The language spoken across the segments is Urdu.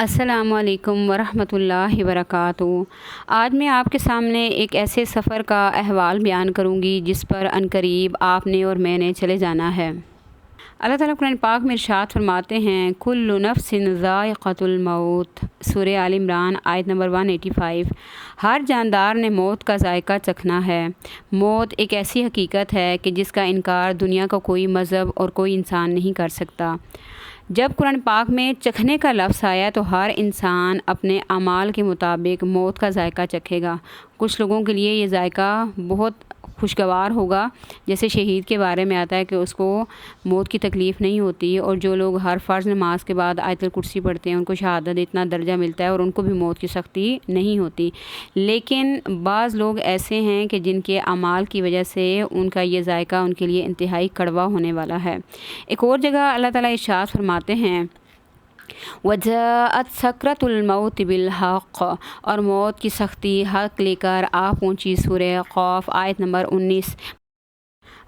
السلام علیکم ورحمۃ اللہ وبرکاتہ۔ آج میں آپ کے سامنے ایک ایسے سفر کا احوال بیان کروں گی جس پر عنقریب آپ نے اور میں نے چلے جانا ہے۔ اللہ تعالیٰ قرآن پاک میں ارشاد فرماتے ہیں، کل نفس ذائقۃ الموت، سورہ آل عمران آیت نمبر 185۔ ہر جاندار نے موت کا ذائقہ چکھنا ہے۔ موت ایک ایسی حقیقت ہے کہ جس کا انکار دنیا کا کوئی مذہب اور کوئی انسان نہیں کر سکتا۔ جب قرآن پاک میں چکھنے کا لفظ آیا تو ہر انسان اپنے اعمال کے مطابق موت کا ذائقہ چکھے گا۔ کچھ لوگوں کے لیے یہ ذائقہ بہت خوشگوار ہوگا، جیسے شہید کے بارے میں آتا ہے کہ اس کو موت کی تکلیف نہیں ہوتی، اور جو لوگ ہر فرض نماز کے بعد آیت الکرسی پڑھتے ہیں ان کو شہادت اتنا درجہ ملتا ہے اور ان کو بھی موت کی سختی نہیں ہوتی۔ لیکن بعض لوگ ایسے ہیں کہ جن کے اعمال کی وجہ سے ان کا یہ ذائقہ ان کے لیے انتہائی کڑوا ہونے والا ہے۔ ایک اور جگہ اللہ تعالیٰ ارشاد فرماتے ہیں، وَجَاءَتْ سَكْرَةُ الْمَوْتِ بِالْحَقِّ، اور موت کی سختی حق لے کر آ پہنچی۔ سورہ قاف آیت نمبر 19۔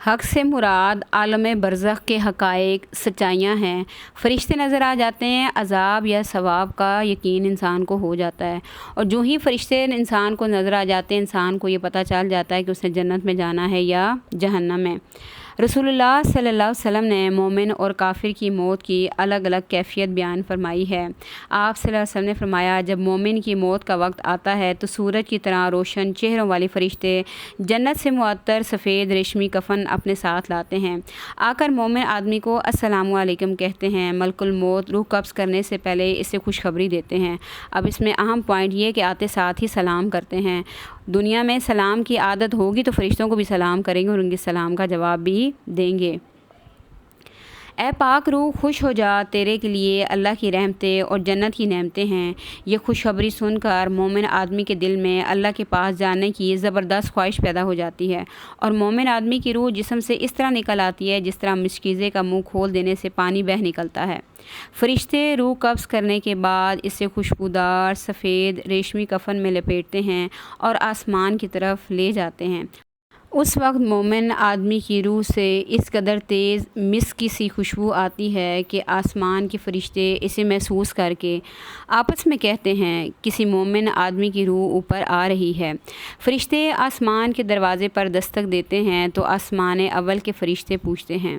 حق سے مراد عالم برزخ کے حقائق، سچائیاں ہیں۔ فرشتے نظر آ جاتے ہیں، عذاب یا ثواب کا یقین انسان کو ہو جاتا ہے، اور جو ہی فرشتے انسان کو نظر آ جاتے ہیں انسان کو یہ پتہ چل جاتا ہے کہ اس نے جنت میں جانا ہے یا جہنم میں۔ رسول اللہ صلی اللہ علیہ وسلم نے مومن اور کافر کی موت کی الگ الگ کیفیت بیان فرمائی ہے۔ آپ صلی اللہ علیہ وسلم نے فرمایا، جب مومن کی موت کا وقت آتا ہے تو سورج کی طرح روشن چہروں والے فرشتے جنت سے معطر سفید ریشمی کفن اپنے ساتھ لاتے ہیں۔ آ کر مومن آدمی کو السلام علیکم کہتے ہیں۔ ملک الموت روح قبض کرنے سے پہلے اسے خوشخبری دیتے ہیں۔ اب اس میں اہم پوائنٹ یہ کہ آتے ساتھ ہی سلام کرتے ہیں۔ دنیا میں سلام کی عادت ہوگی تو فرشتوں کو بھی سلام کریں گے اور ان کے سلام کا جواب بھی دیں گے۔ اے پاک روح، خوش ہو جا، تیرے کے لیے اللہ کی رحمتیں اور جنت کی نعمتیں ہیں۔ یہ خوشخبری سن کر مومن آدمی کے دل میں اللہ کے پاس جانے کی زبردست خواہش پیدا ہو جاتی ہے، اور مومن آدمی کی روح جسم سے اس طرح نکل آتی ہے جس طرح مشکیزے کا منہ کھول دینے سے پانی بہہ نکلتا ہے۔ فرشتے روح قبض کرنے کے بعد اسے خوشبودار سفید ریشمی کفن میں لپیٹتے ہیں اور آسمان کی طرف لے جاتے ہیں۔ اس وقت مومن آدمی کی روح سے اس قدر تیز مسک سی خوشبو آتی ہے کہ آسمان کے فرشتے اسے محسوس کر کے آپس میں کہتے ہیں، کسی مومن آدمی کی روح اوپر آ رہی ہے۔ فرشتے آسمان کے دروازے پر دستک دیتے ہیں تو آسمان اول کے فرشتے پوچھتے ہیں،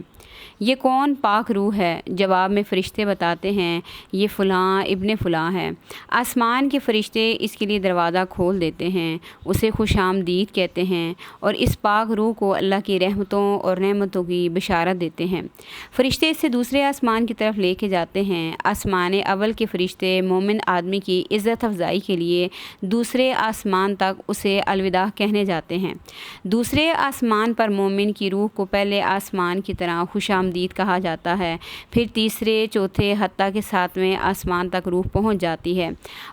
یہ کون پاک روح ہے؟ جواب میں فرشتے بتاتے ہیں، یہ فلاں ابن فلاں ہے۔ آسمان کے فرشتے اس کے لیے دروازہ کھول دیتے ہیں، اسے خوش آمدید کہتے ہیں اور اس پاک روح کو اللہ کی رحمتوں اور نعمتوں کی بشارت دیتے ہیں۔ فرشتے اسے دوسرے آسمان کی طرف لے کے جاتے ہیں۔ آسمان اول کے فرشتے مومن آدمی کی عزت افزائی کے لیے دوسرے آسمان تک اسے الوداع کہنے جاتے ہیں۔ دوسرے آسمان پر مومن کی روح کو پہلے آسمان کی طرح خوش آمدید کہا جاتا ہے، پھر تیسرے، چوتھے، حتیٰ کہ ساتویں آسمان تک روح پہنچ جاتی ہے۔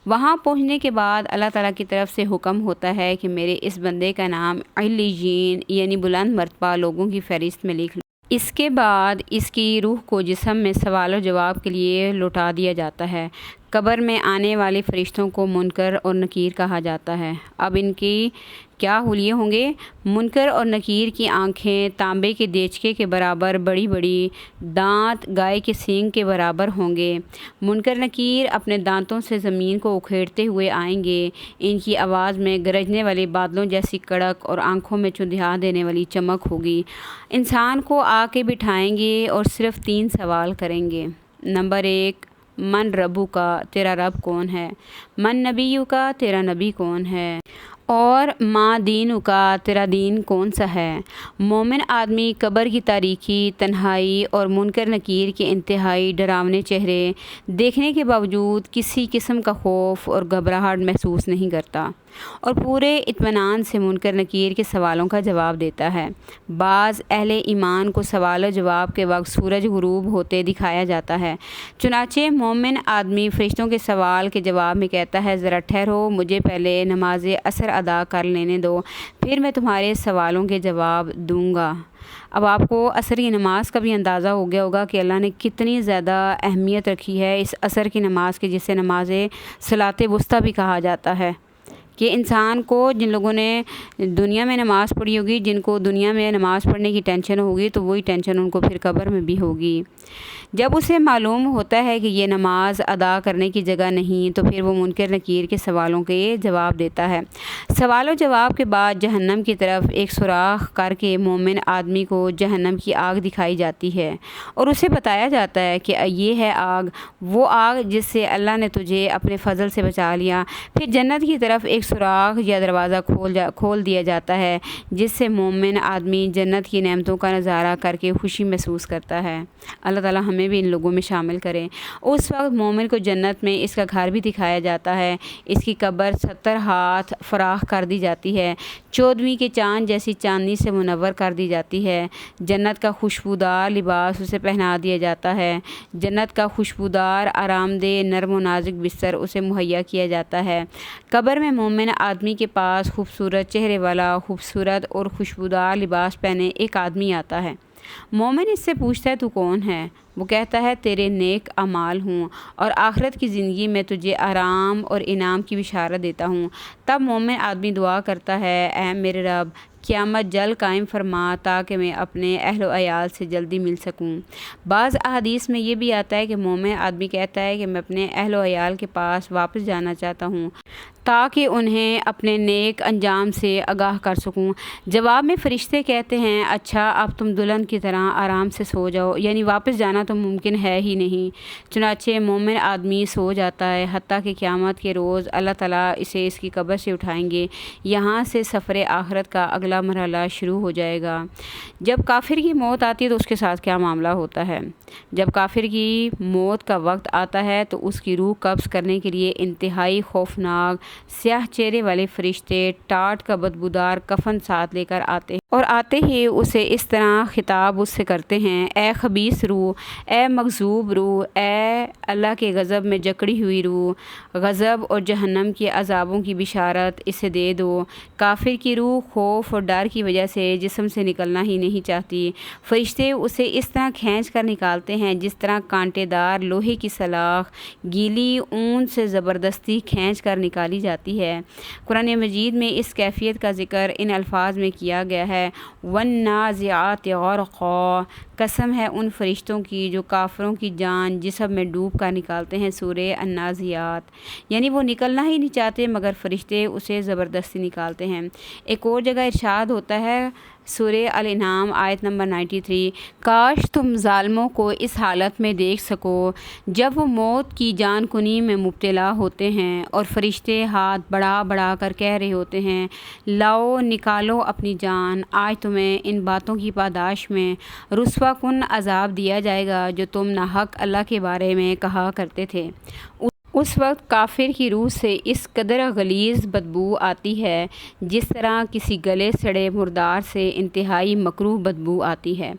وہاں پہنچنے کے بعد اللہ تعالیٰ کی طرف سے حکم ہوتا ہے کہ میرے اس بندے کا نام علیین یعنی بلند مرتبہ لوگوں کی فہرست میں لکھ لو۔ اس کے بعد اس کی روح کو جسم میں سوال و جواب کے لیے لوٹا دیا جاتا ہے۔ قبر میں آنے والے فرشتوں کو منکر اور نکیر کہا جاتا ہے۔ اب ان کی کیا حلیے ہوں گے؟ منکر اور نکیر کی آنکھیں تانبے کے دیچکے کے برابر بڑی بڑی، دانت گائے کے سینگ کے برابر ہوں گے۔ منکر نکیر اپنے دانتوں سے زمین کو اکھیڑتے ہوئے آئیں گے۔ ان کی آواز میں گرجنے والے بادلوں جیسی کڑک اور آنکھوں میں چندھیا دینے والی چمک ہوگی۔ انسان کو آ کے بٹھائیں گے اور صرف 3 سوال کریں گے۔ نمبر 1، من ربو کا، تیرا رب کون ہے؟ من نبیو کا، تیرا نبی کون ہے؟ اور ما دینو کا، تیرا دین کون سا ہے؟ مومن آدمی قبر کی تاریکی، تنہائی اور منکر نکیر کے انتہائی ڈراونے چہرے دیکھنے کے باوجود کسی قسم کا خوف اور گھبراہٹ محسوس نہیں کرتا، اور پورے اطمینان سے منکر نکیر کے سوالوں کا جواب دیتا ہے۔ بعض اہل ایمان کو سوال و جواب کے وقت سورج غروب ہوتے دکھایا جاتا ہے۔ چنانچہ مومن آدمی فرشتوں کے سوال کے جواب میں کہتا ہے، ذرا ٹھہرو، مجھے پہلے نماز عصر ادا کر لینے دو، پھر میں تمہارے سوالوں کے جواب دوں گا۔ اب آپ کو عصر کی نماز کا بھی اندازہ ہو گیا ہوگا کہ اللہ نے کتنی زیادہ اہمیت رکھی ہے اس عصر کی نماز کی، جسے نماز صلاۃ وسطیٰ بھی کہا جاتا ہے۔ کہ انسان کو جن لوگوں نے دنیا میں نماز پڑھی ہوگی، جن کو دنیا میں نماز پڑھنے کی ٹینشن ہوگی، تو وہی ٹینشن ان کو پھر قبر میں بھی ہوگی۔ جب اسے معلوم ہوتا ہے کہ یہ نماز ادا کرنے کی جگہ نہیں، تو پھر وہ منکر نکیر کے سوالوں کے جواب دیتا ہے۔ سوال و جواب کے بعد جہنم کی طرف ایک سوراخ کر کے مومن آدمی کو جہنم کی آگ دکھائی جاتی ہے اور اسے بتایا جاتا ہے کہ یہ ہے آگ، وہ آگ جس سے اللہ نے تجھے اپنے فضل سے بچا لیا۔ پھر جنت کی طرف ایک سوراخ یا دروازہ کھول دیا جاتا ہے، جس سے مومن آدمی جنت کی نعمتوں کا نظارہ کر کے خوشی محسوس کرتا ہے۔ اللہ تعالی ہمیں بھی ان لوگوں میں شامل کرے۔ اس وقت مومن کو جنت میں اس کا گھر بھی دکھایا جاتا ہے۔ اس کی قبر 70 ہاتھ فراخ کر دی جاتی ہے، 14ویں کے چاند جیسی چاندنی سے منور کر دی جاتی ہے۔ جنت کا خوشبودار لباس اسے پہنا دیا جاتا ہے۔ جنت کا خوشبودار آرام دہ نرم و نازک بستر اسے مہیا کیا جاتا ہے۔ قبر میں مومن آدمی کے پاس خوبصورت چہرے والا، خوبصورت اور خوشبودار لباس پہنے ایک آدمی آتا ہے۔ مومن اس سے پوچھتا ہے تو کون ہے؟ وہ کہتا ہے تیرے نیک اعمال ہوں اور آخرت کی زندگی میں تجھے آرام اور انعام کی بشارت دیتا ہوں۔ تب مومن آدمی دعا کرتا ہے، اے میرے رب، قیامت جلد قائم فرما تاکہ میں اپنے اہل و عیال سے جلدی مل سکوں۔ بعض احادیث میں یہ بھی آتا ہے کہ مومن آدمی کہتا ہے کہ میں اپنے اہل و عیال کے پاس واپس جانا چاہتا ہوں تاکہ انہیں اپنے نیک انجام سے آگاہ کر سکوں۔ جواب میں فرشتے کہتے ہیں، اچھا اب تم دلہن کی طرح آرام سے سو جاؤ، یعنی واپس جانا تو ممکن ہے ہی نہیں۔ چنانچہ مومن آدمی سو جاتا ہے، حتیٰ کہ قیامت کے روز اللہ تعالیٰ اسے اس کی قبر سے اٹھائیں گے۔ یہاں سے سفر آخرت کا اگلا مرحلہ شروع ہو جائے گا۔ جب کافر کی موت آتی ہے تو اس کے ساتھ کیا معاملہ ہوتا ہے؟ جب کافر کی موت کا وقت آتا ہے تو اس کی روح قبض کرنے کے لیے انتہائی خوفناک سیاہ چہرے والے فرشتے ٹاٹ کا بدبودار کفن ساتھ لے کر آتے ہیں اور آتے ہی اسے اس طرح خطاب اس سے کرتے ہیں، اے خبیث روح، اے مغضوب روح، اے اللہ کے غضب میں جکڑی ہوئی روح، غضب اور جہنم کے عذابوں کی بشارت اسے دے دو۔ کافر کی روح خوف اور ڈر کی وجہ سے جسم سے نکلنا ہی نہیں چاہتی۔ فرشتے اسے اس طرح کھینچ کر نکالتے ہیں جس طرح کانٹے دار لوہے کی سلاخ گیلی اون سے زبردستی کھینچ کر نکالی جاتی ہے۔ قرآن مجید میں اس کیفیت کا ذکر ان الفاظ میں کیا گیا ہے، وَالنَّازِعَاتِ غَرْقًا، قسم ہے ان فرشتوں کی جو کافروں کی جان جسم میں ڈوب کر نکالتے ہیں۔ سورہ النازعات، یعنی وہ نکلنا ہی نہیں چاہتے مگر فرشتے اسے زبردستی نکالتے ہیں۔ ایک اور جگہ ارشاد ہوتا ہے، سورہ الانعام آیت نمبر 93، کاش تم ظالموں کو اس حالت میں دیکھ سکو جب وہ موت کی جان کنی میں مبتلا ہوتے ہیں اور فرشتے ہاتھ بڑھا بڑھا کر کہہ رہے ہوتے ہیں، لاؤ نکالو اپنی جان، آج تمہیں ان باتوں کی پاداش میں رسوا کن عذاب دیا جائے گا جو تم ناحق اللہ کے بارے میں کہا کرتے تھے۔ اس وقت کافر کی روح سے اس قدر غلیظ بدبو آتی ہے جس طرح کسی گلے سڑے مردار سے انتہائی مکروہ بدبو آتی ہے۔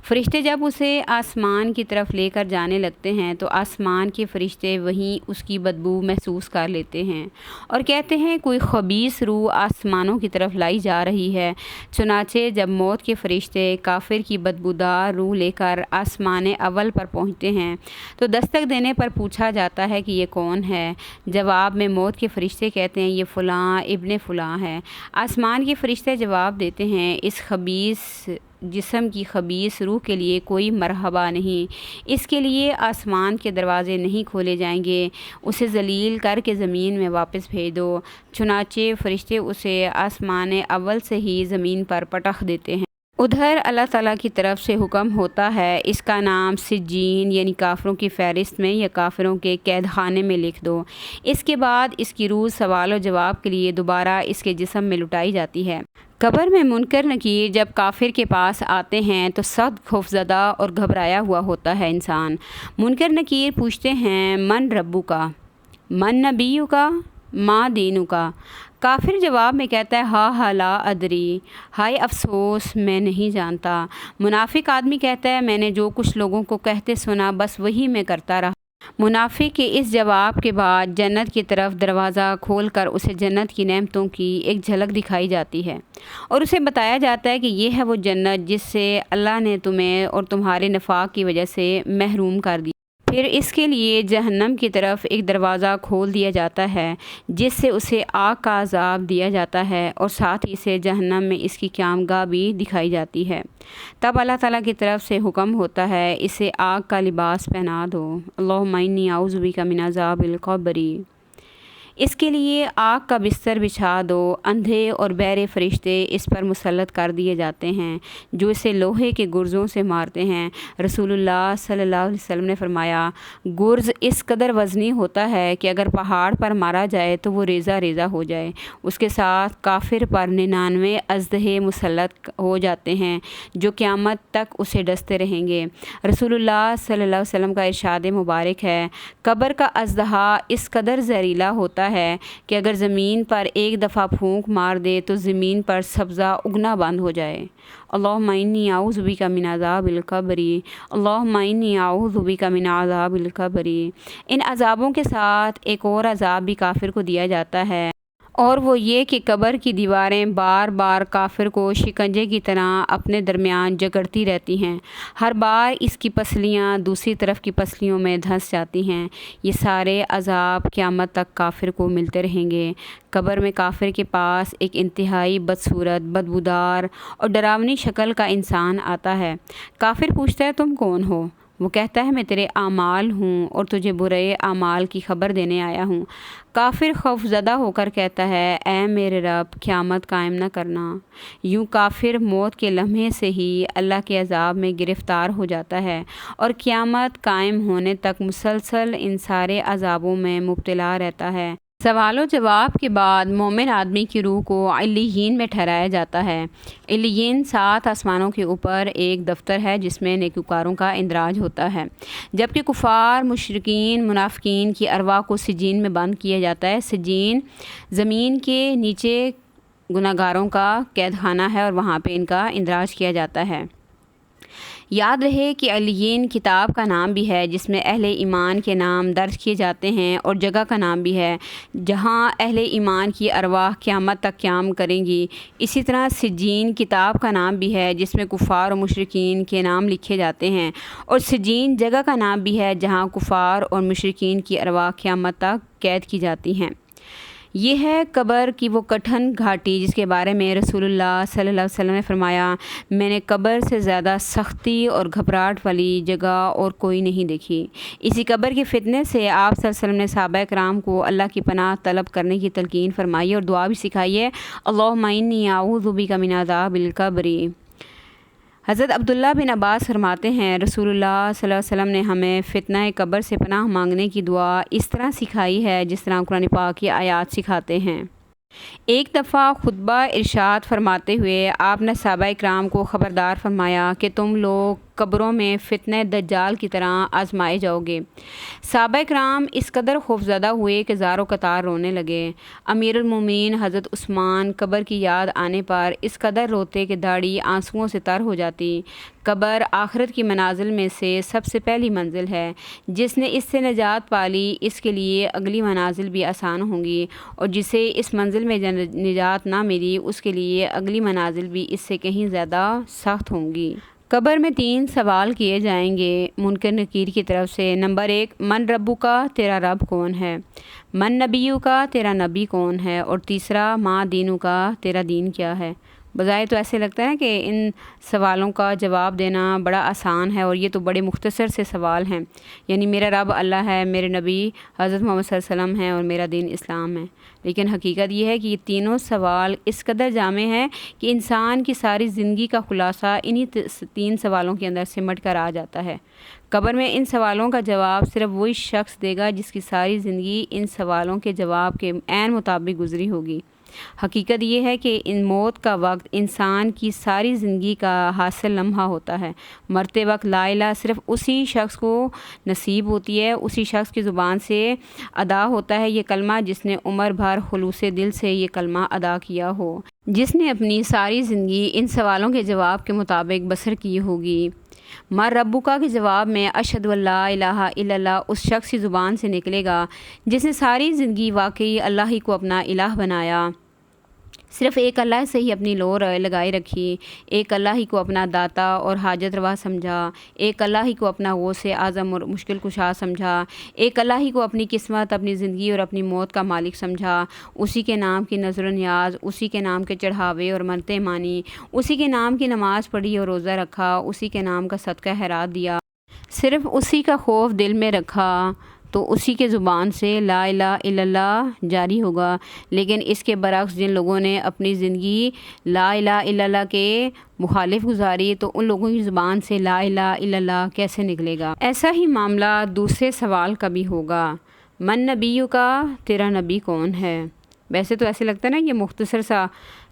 فرشتے جب اسے آسمان کی طرف لے کر جانے لگتے ہیں تو آسمان کے فرشتے وہیں اس کی بدبو محسوس کر لیتے ہیں اور کہتے ہیں کوئی خبیث روح آسمانوں کی طرف لائی جا رہی ہے۔ چنانچہ جب موت کے فرشتے کافر کی بدبودار روح لے کر آسمان اول پر پہنچتے ہیں تو دستک دینے پر پوچھا جاتا ہے کہ یہ کون ہے؟ جواب میں موت کے فرشتے کہتے ہیں یہ فلاں ابن فلاں ہے۔ آسمان کے فرشتے جواب دیتے ہیں اس خبیث جسم کی خبیث روح کے لیے کوئی مرحبا نہیں، اس کے لیے آسمان کے دروازے نہیں کھولے جائیں گے، اسے ذلیل کر کے زمین میں واپس بھیج دو۔ چنانچہ فرشتے اسے آسمان اول سے ہی زمین پر پٹخ دیتے ہیں۔ ادھر اللہ تعالیٰ کی طرف سے حکم ہوتا ہے اس کا نام سجین یعنی کافروں کی فہرست میں یا کافروں کے قید خانے میں لکھ دو۔ اس کے بعد اس کی روح سوال و جواب کے لیے دوبارہ اس کے جسم میں لٹائی جاتی ہے۔ قبر میں منکر نکیر جب کافر کے پاس آتے ہیں تو سخت خوفزدہ اور گھبرایا ہوا ہوتا ہے انسان۔ منکر نکیر پوچھتے ہیں، من ربو کا، من نبیو کا، ما دینو کا۔ کافر جواب میں کہتا ہے، ہا لا ادری، ہائے افسوس میں نہیں جانتا۔ منافق آدمی کہتا ہے، میں نے جو کچھ لوگوں کو کہتے سنا بس وہی میں کرتا رہا۔ منافق کے اس جواب کے بعد جنت کی طرف دروازہ کھول کر اسے جنت کی نعمتوں کی ایک جھلک دکھائی جاتی ہے اور اسے بتایا جاتا ہے کہ یہ ہے وہ جنت جس سے اللہ نے تمہیں اور تمہارے نفاق کی وجہ سے محروم کر دیا۔ پھر اس کے لیے جہنم کی طرف ایک دروازہ کھول دیا جاتا ہے جس سے اسے آگ کا عذاب دیا جاتا ہے اور ساتھ ہی اسے جہنم میں اس کی قیامگاہ بھی دکھائی جاتی ہے۔ تب اللہ تعالیٰ کی طرف سے حکم ہوتا ہے اسے آگ کا لباس پہنا دو، اللہم انی اعوذ بک من عذاب القبر۔ اس کے لیے آگ کا بستر بچھا دو، اندھے اور بہرے فرشتے اس پر مسلط کر دیے جاتے ہیں جو اسے لوہے کے گرزوں سے مارتے ہیں۔ رسول اللہ صلی اللہ علیہ وسلم نے فرمایا، گرز اس قدر وزنی ہوتا ہے کہ اگر پہاڑ پر مارا جائے تو وہ ریزہ ریزہ ہو جائے۔ اس کے ساتھ کافر پر 99 اژدہے مسلط ہو جاتے ہیں جو قیامت تک اسے ڈستے رہیں گے۔ رسول اللہ صلی اللہ علیہ وسلم کا ارشاد مبارک ہے، قبر کا اژدہا اس قدر زہریلا ہوتا ہے کہ اگر زمین پر ایک دفعہ پھونک مار دے تو زمین پر سبزہ اگنا بند ہو جائے۔ اللہم انی اعوذ بک من عذاب القبر، اللہم انی اعوذ بک من عذاب القبر۔ ان عذابوں کے ساتھ ایک اور عذاب بھی کافر کو دیا جاتا ہے، اور وہ یہ کہ قبر کی دیواریں بار بار کافر کو شکنجے کی طرح اپنے درمیان جکڑتی رہتی ہیں۔ ہر بار اس کی پسلیاں دوسری طرف کی پسلیوں میں دھنس جاتی ہیں۔ یہ سارے عذاب قیامت تک کافر کو ملتے رہیں گے۔ قبر میں کافر کے پاس ایک انتہائی بدصورت، بدبودار اور ڈراؤنی شکل کا انسان آتا ہے۔ کافر پوچھتا ہے، تم کون ہو؟ وہ کہتا ہے، میں تیرے اعمال ہوں اور تجھے برے اعمال کی خبر دینے آیا ہوں۔ کافر خوف زدہ ہو کر کہتا ہے، اے میرے رب، قیامت قائم نہ کرنا۔ یوں کافر موت کے لمحے سے ہی اللہ کے عذاب میں گرفتار ہو جاتا ہے اور قیامت قائم ہونے تک مسلسل ان سارے عذابوں میں مبتلا رہتا ہے۔ سوال و جواب کے بعد مومن آدمی کی روح کو علیین میں ٹھہرایا جاتا ہے۔ علیین 7 آسمانوں کے اوپر ایک دفتر ہے جس میں نیکوکاروں کا اندراج ہوتا ہے، جبکہ کفار، مشرکین، منافقین کی ارواح کو سجین میں بند کیا جاتا ہے۔ سجین زمین کے نیچے گناہگاروں کا قید خانہ ہے اور وہاں پہ ان کا اندراج کیا جاتا ہے۔ یاد رہے کہ علیین کتاب کا نام بھی ہے جس میں اہل ایمان کے نام درج کیے جاتے ہیں، اور جگہ کا نام بھی ہے جہاں اہل ایمان کی ارواح قیامت تک قیام کریں گی۔ اسی طرح سجین کتاب کا نام بھی ہے جس میں کفار اور مشرکین کے نام لکھے جاتے ہیں، اور سجین جگہ کا نام بھی ہے جہاں کفار اور مشرکین کی ارواح قیامت تک قید کی جاتی ہیں۔ یہ ہے قبر کی وہ کٹھن گھاٹی جس کے بارے میں رسول اللہ صلی اللہ علیہ وسلم نے فرمایا، میں نے قبر سے زیادہ سختی اور گھبراہٹ والی جگہ اور کوئی نہیں دیکھی۔ اسی قبر کے فتنے سے آپ صلی اللہ علیہ وسلم نے صحابہ کرام کو اللہ کی پناہ طلب کرنے کی تلقین فرمائی اور دعا بھی سکھائی ہے، اللہم انی اعوذ بک من عذاب القبر۔ حضرت عبداللہ بن عباس فرماتے ہیں، رسول اللہ صلی اللہ علیہ وسلم نے ہمیں فتنہ قبر سے پناہ مانگنے کی دعا اس طرح سکھائی ہے جس طرح قرآن پاک کی آیات سکھاتے ہیں۔ ایک دفعہ خطبہ ارشاد فرماتے ہوئے آپ نے صحابہ کرام کو خبردار فرمایا کہ تم لوگ قبروں میں فتنہ دجال کی طرح آزمائے جاؤ گے۔ صحابہ کرام اس قدر خوفزدہ ہوئے کہ زار و قطار رونے لگے۔ امیر المومنین حضرت عثمان قبر کی یاد آنے پر اس قدر روتے کہ داڑھی آنسوؤں سے تر ہو جاتی۔ قبر آخرت کی منازل میں سے سب سے پہلی منزل ہے۔ جس نے اس سے نجات پالی اس کے لیے اگلی منازل بھی آسان ہوں گی، اور جسے اس منزل میں نجات نہ ملی اس کے لیے اگلی منازل بھی اس سے کہیں زیادہ سخت ہوں گی۔ قبر میں 3 سوال کیے جائیں گے منکر نکیر کی طرف سے۔ نمبر 1، من ربو کا، تیرا رب کون ہے؟ من نبیو کا، تیرا نبی کون ہے؟ اور تیسرا، ما دینو کا، تیرا دین کیا ہے؟ بظاہر تو ایسے لگتا ہے کہ ان سوالوں کا جواب دینا بڑا آسان ہے، اور یہ تو بڑے مختصر سے سوال ہیں، یعنی میرا رب اللہ ہے، میرے نبی حضرت محمد صلی اللہ علیہ وسلم ہیں، اور میرا دین اسلام ہے۔ لیکن حقیقت یہ ہے کہ یہ تینوں سوال اس قدر جامع ہیں کہ انسان کی ساری زندگی کا خلاصہ انہی 3 سوالوں کے اندر سمٹ کر آ جاتا ہے۔ قبر میں ان سوالوں کا جواب صرف وہی شخص دے گا جس کی ساری زندگی ان سوالوں کے جواب کے عین مطابق گزری ہوگی۔ حقیقت یہ ہے کہ ان موت کا وقت انسان کی ساری زندگی کا حاصل لمحہ ہوتا ہے۔ مرتے وقت لا الہ صرف اسی شخص کو نصیب ہوتی ہے، اسی شخص کی زبان سے ادا ہوتا ہے یہ کلمہ جس نے عمر بھر خلوص دل سے یہ کلمہ ادا کیا ہو، جس نے اپنی ساری زندگی ان سوالوں کے جواب کے مطابق بسر کی ہوگی۔ من ربک کے جواب میں اشہد ان لا الہ الا اللہ اس شخص کی زبان سے نکلے گا جس نے ساری زندگی واقعی اللہ ہی کو اپنا الہ بنایا، صرف ایک اللہ سے ہی اپنی لو لگائے رکھی، ایک اللہ ہی کو اپنا داتا اور حاجت روا سمجھا، ایک اللہ ہی کو اپنا غوث اعظم اور مشکل کشا سمجھا، ایک اللہ ہی کو اپنی قسمت، اپنی زندگی اور اپنی موت کا مالک سمجھا، اسی کے نام کی نظر و نیاز، اسی کے نام کے چڑھاوے اور منتیں مانی، اسی کے نام کی نماز پڑھی اور روزہ رکھا، اسی کے نام کا صدقہ خیرات دیا، صرف اسی کا خوف دل میں رکھا تو اسی کے زبان سے لا الہ الا اللہ جاری ہوگا۔ لیکن اس کے برعکس جن لوگوں نے اپنی زندگی لا الہ الا اللہ کے مخالف گزاری تو ان لوگوں کی زبان سے لا الہ الا اللہ کیسے نکلے گا؟ ایسا ہی معاملہ دوسرے سوال کا بھی ہوگا، من نبیوں کا، تیرا نبی کون ہے؟ ویسے تو ایسے لگتا ہے نا یہ مختصر سا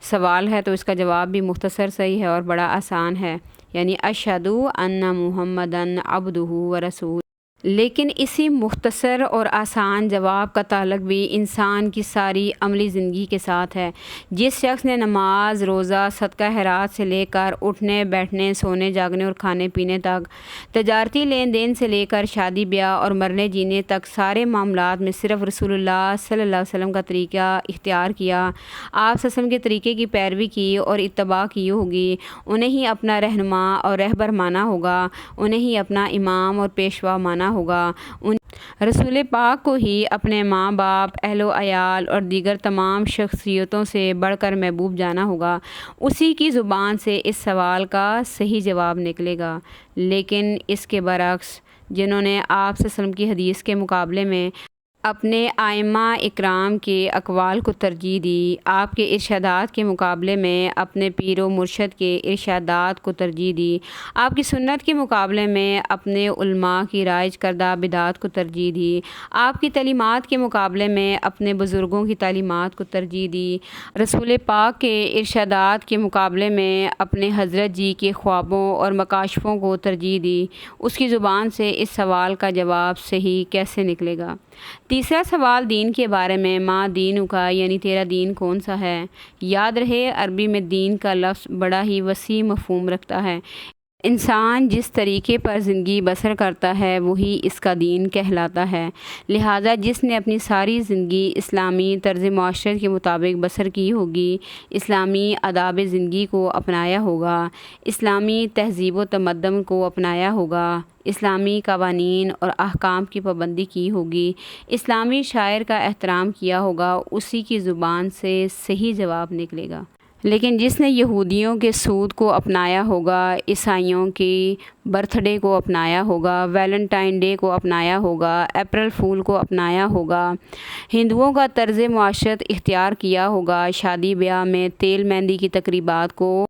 سوال ہے، تو اس کا جواب بھی مختصر سا ہی ہے اور بڑا آسان ہے، یعنی اشہد ان محمدً عبدہ ورسولہ۔ لیکن اسی مختصر اور آسان جواب کا تعلق بھی انسان کی ساری عملی زندگی کے ساتھ ہے۔ جس شخص نے نماز، روزہ، صدقہ خیرات سے لے کر اٹھنے بیٹھنے، سونے جاگنے اور کھانے پینے تک، تجارتی لین دین سے لے کر شادی بیاہ اور مرنے جینے تک سارے معاملات میں صرف رسول اللہ صلی اللہ علیہ وسلم کا طریقہ اختیار کیا، آپ صلی اللہ علیہ وسلم کے طریقے کی پیروی کی اور اتباع کی ہوگی، انہیں ہی اپنا رہنما اور رہبر مانا ہوگا، انہیں ہی اپنا امام اور پیشوا مانا ہوگا، رسول پاک کو ہی اپنے ماں باپ، اہل و عیال اور دیگر تمام شخصیتوں سے بڑھ کر محبوب جانا ہوگا، اسی کی زبان سے اس سوال کا صحیح جواب نکلے گا۔ لیکن اس کے برعکس جنہوں نے آپ صلی اللہ علیہ وسلم کی حدیث کے مقابلے میں اپنے ائمہ اکرام کے اقوال کو ترجیح دی، آپ کے ارشادات کے مقابلے میں اپنے پیر و مرشد کے ارشادات کو ترجیح دی، آپ کی سنت کے مقابلے میں اپنے علماء کی رائج کردہ بدعات کو ترجیح دی، آپ کی تعلیمات کے مقابلے میں اپنے بزرگوں کی تعلیمات کو ترجیح دی، رسول پاک کے ارشادات کے مقابلے میں اپنے حضرت جی کے خوابوں اور مکاشفوں کو ترجیح دی، اس کی زبان سے اس سوال کا جواب صحیح کیسے نکلے گا؟ تیسرا سوال دین کے بارے میں، ما دینک کا، یعنی تیرا دین کون سا ہے؟ یاد رہے عربی میں دین کا لفظ بڑا ہی وسیع مفہوم رکھتا ہے، انسان جس طریقے پر زندگی بسر کرتا ہے وہی اس کا دین کہلاتا ہے، لہٰذا جس نے اپنی ساری زندگی اسلامی طرز معاشرت کے مطابق بسر کی ہوگی، اسلامی آداب زندگی کو اپنایا ہوگا، اسلامی تہذیب و تمدن کو اپنایا ہوگا، اسلامی قوانین اور احکام کی پابندی کی ہوگی، اسلامی شاعر کا احترام کیا ہوگا، اسی کی زبان سے صحیح جواب نکلے گا۔ لیکن جس نے یہودیوں کے سود کو اپنایا ہوگا، عیسائیوں کی برتھ ڈے کو اپنایا ہوگا، ویلنٹائن ڈے کو اپنایا ہوگا، اپریل فول کو اپنایا ہوگا، ہندوؤں کا طرز معاشرت اختیار کیا ہوگا، شادی بیاہ میں تیل مہندی کی تقریبات کو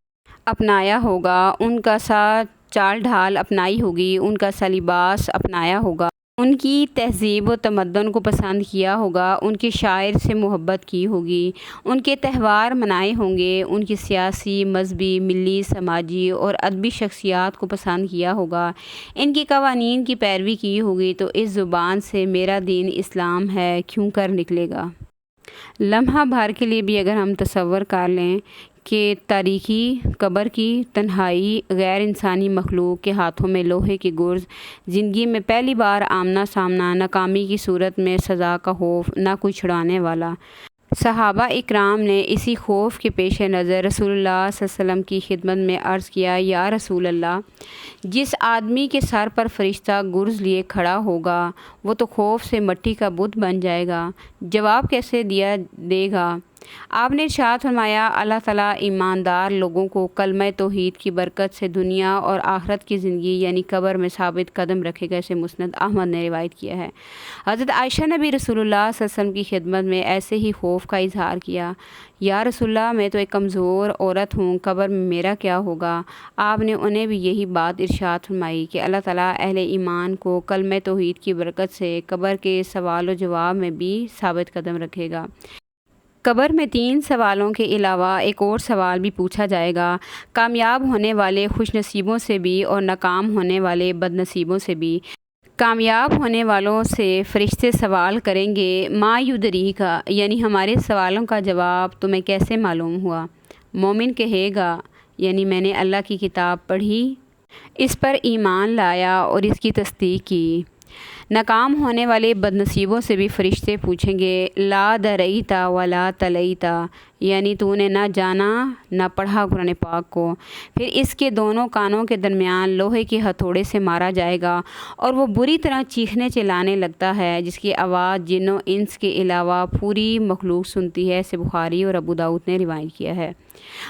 اپنایا ہوگا، ان کا سا چال ڈھال اپنائی ہوگی، ان کا سا لباس اپنایا ہوگا، ان کی تہذیب و تمدن کو پسند کیا ہوگا، ان کے شاعر سے محبت کی ہوگی، ان کے تہوار منائے ہوں گے، ان کی سیاسی، مذہبی، ملی، سماجی اور ادبی شخصیات کو پسند کیا ہوگا، ان کی قوانین کی پیروی کی ہوگی، تو اس زبان سے میرا دین اسلام ہے کیوں کر نکلے گا۔ لمحہ بھر کے لیے بھی اگر ہم تصور کر لیں کہ تاریکی قبر کی تنہائی، غیر انسانی مخلوق کے ہاتھوں میں لوہے کی گرز، زندگی میں پہلی بار آمنا سامنا، ناکامی کی صورت میں سزا کا خوف، نہ کوئی چھڑانے والا، صحابہ اکرام نے اسی خوف کے پیش نظر رسول اللہ صلی اللہ علیہ وسلم کی خدمت میں عرض کیا، یا رسول اللہ، جس آدمی کے سر پر فرشتہ گرز لیے کھڑا ہوگا وہ تو خوف سے مٹی کا بت بن جائے گا، جواب کیسے دے گا؟ آپ نے ارشاد فرمایا، اللہ تعالیٰ ایماندار لوگوں کو کلمہ توحید کی برکت سے دنیا اور آخرت کی زندگی یعنی قبر میں ثابت قدم رکھے گا، اسے مسند احمد نے روایت کیا ہے۔ حضرت عائشہ نے بھی رسول اللہ صلی اللہ علیہ وسلم کی خدمت میں ایسے ہی خوف کا اظہار کیا، یا رسول اللہ، میں تو ایک کمزور عورت ہوں، قبر میں میرا کیا ہوگا؟ آپ نے انہیں بھی یہی بات ارشاد فرمائی کہ اللہ تعالیٰ اہل ایمان کو کلمہ توحید کی برکت سے قبر کے سوال و جواب میں بھی ثابت قدم رکھے گا۔ قبر میں 3 سوالوں کے علاوہ ایک اور سوال بھی پوچھا جائے گا، کامیاب ہونے والے خوش نصیبوں سے بھی اور ناکام ہونے والے بد نصیبوں سے بھی۔ کامیاب ہونے والوں سے فرشتے سوال کریں گے، ما یدریک، یعنی ہمارے سوالوں کا جواب تمہیں کیسے معلوم ہوا؟ مومن کہے گا، یعنی میں نے اللہ کی کتاب پڑھی، اس پر ایمان لایا اور اس کی تصدیق کی۔ ناکام ہونے والے بدنصیبوں سے بھی فرشتے پوچھیں گے لا دریتا ولا تلیتا، یعنی تو نے نہ جانا نہ پڑھا قرآن پاک کو۔ پھر اس کے دونوں کانوں کے درمیان لوہے کے ہتھوڑے سے مارا جائے گا اور وہ بری طرح چیخنے چلانے لگتا ہے، جس کی آواز جن و انس کے علاوہ پوری مخلوق سنتی ہے، سے بخاری اور ابو داؤد نے روایت کیا ہے۔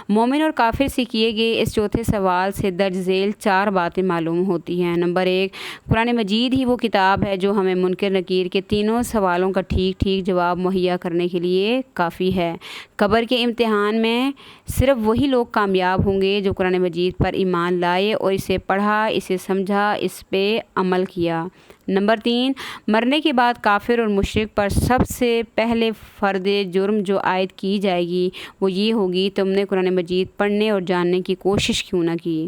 مومن اور کافر سے کیے گئے اس چوتھے سوال سے درج ذیل 4 باتیں معلوم ہوتی ہیں۔ نمبر 1، قرآن مجید ہی وہ کتاب ہے جو ہمیں منکر نکیر کے تینوں سوالوں کا ٹھیک ٹھیک جواب مہیا کرنے کے لیے کافی ہے۔ قبر کے امتحان میں صرف وہی لوگ کامیاب ہوں گے جو قرآن مجید پر ایمان لائے اور اسے پڑھا، اسے سمجھا، اس پہ عمل کیا۔ نمبر 3، مرنے کے بعد کافر اور مشرک پر سب سے پہلے فرد جرم جو عائد کی جائے گی وہ یہ ہوگی تم نے قرآن مجید پڑھنے اور جاننے کی کوشش کیوں نہ کی۔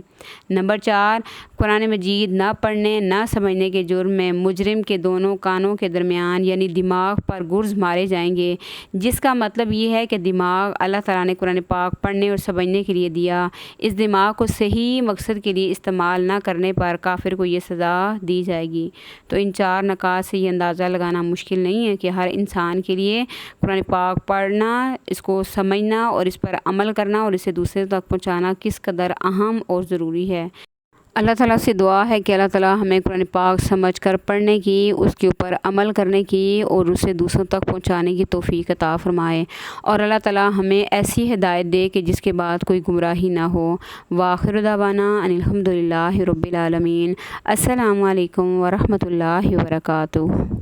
نمبر 4، قرآن مجید نہ پڑھنے نہ سمجھنے کے جرم میں مجرم کے دونوں کانوں کے درمیان یعنی دماغ پر گرز مارے جائیں گے، جس کا مطلب یہ ہے کہ دماغ اللہ تعالیٰ نے قرآن پاک پڑھنے اور سمجھنے کے لیے دیا، اس دماغ کو صحیح مقصد کے لیے استعمال نہ کرنے پر کافر کو یہ سزا دی جائے گی۔ تو ان 4 نکات سے یہ اندازہ لگانا مشکل نہیں ہے کہ ہر انسان کے لیے قرآن پاک پڑھنا، اس کو سمجھنا اور اس پر عمل کرنا اور اسے دوسرے تک پہنچانا کس قدر اہم اور ضروری ہے۔ اللہ تعالیٰ سے دعا ہے کہ اللہ تعالیٰ ہمیں قرآن پاک سمجھ کر پڑھنے کی، اس کے اوپر عمل کرنے کی اور اسے دوسروں تک پہنچانے کی توفیق عطا فرمائے، اور اللہ تعالیٰ ہمیں ایسی ہدایت دے کہ جس کے بعد کوئی گمراہی نہ ہو۔ وآخر دعوانا ان الحمد للہ رب العالمین۔ السلام علیکم ورحمۃ اللہ وبرکاتہ۔